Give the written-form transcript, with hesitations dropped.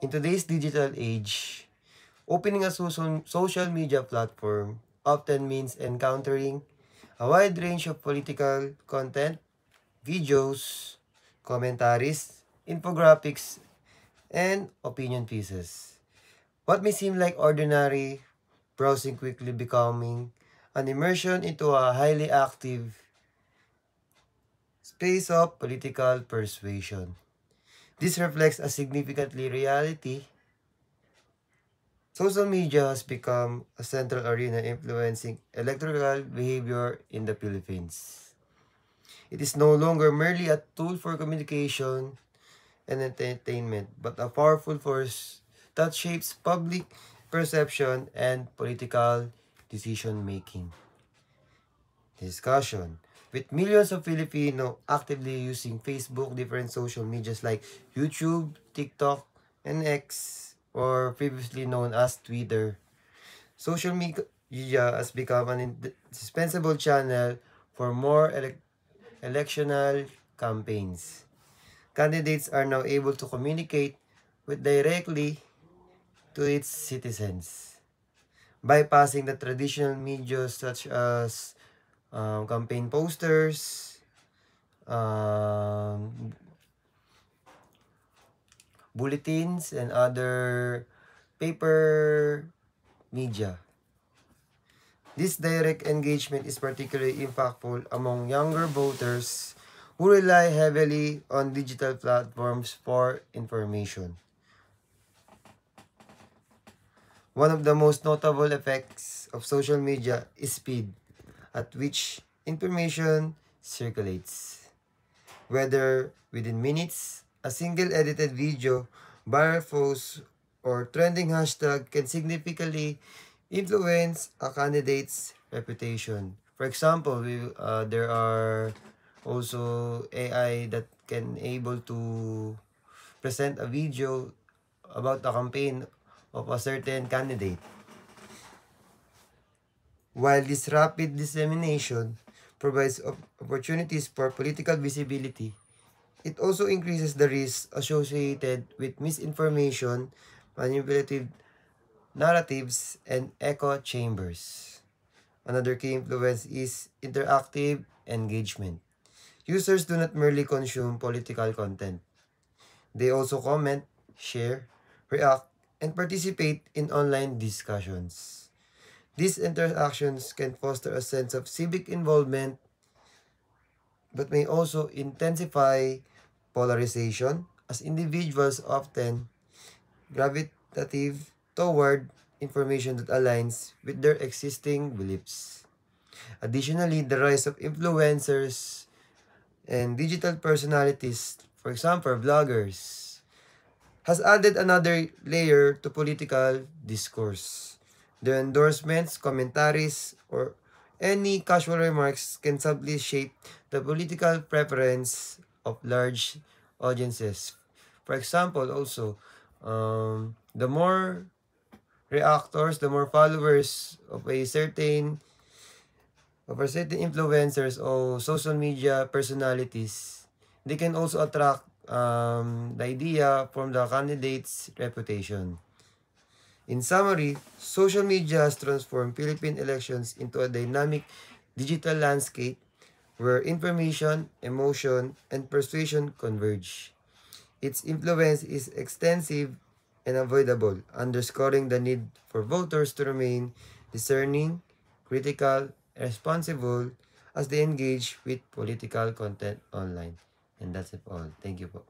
In today's digital age, opening a social media platform often means encountering a wide range of political content, videos, commentaries, infographics, and opinion pieces. What may seem like ordinary browsing quickly becoming an immersion into a highly active space of political persuasion. This reflects a significantly reality. Social media has become a central arena influencing electoral behavior in the Philippines. It is no longer merely a tool for communication and entertainment, but a powerful force that shapes public perception and political decision-making. Discussion. With millions of Filipino actively using Facebook, different social medias like YouTube, TikTok, and X, or previously known as Twitter, social media has become an indispensable channel for more electional campaigns. Candidates are now able to communicate with directly to its citizens, bypassing the traditional media such as campaign posters, um, bulletins, and other paper media. This direct engagement is particularly impactful among younger voters who rely heavily on digital platforms for information. One of the most notable effects of social media is speed at which information circulates. Whether within minutes, a single edited video, viral post, or trending hashtag can significantly influence a candidate's reputation. For example, there are also AI that can able to present a video about a campaign of a certain candidate. While this rapid dissemination provides opportunities for political visibility, it also increases the risk associated with misinformation, manipulative narratives, and echo chambers. Another key influence is interactive engagement. Users do not merely consume political content. They also comment, share, react, and participate in online discussions. These interactions can foster a sense of civic involvement but may also intensify polarization as individuals often gravitative toward information that aligns with their existing beliefs. Additionally, the rise of influencers and digital personalities, for example, bloggers, has added another layer to political discourse. Their endorsements, commentaries, or any casual remarks can subtly shape the political preference of large audiences. For example, also, the more reactors, the more followers of a certain influencers or social media personalities, they can also attract the idea from the candidate's reputation. In summary, social media has transformed Philippine elections into a dynamic digital landscape where information, emotion, and persuasion converge. Its influence is extensive and avoidable, underscoring the need for voters to remain discerning, critical, and responsible as they engage with political content online. And that's it all. Thank you po.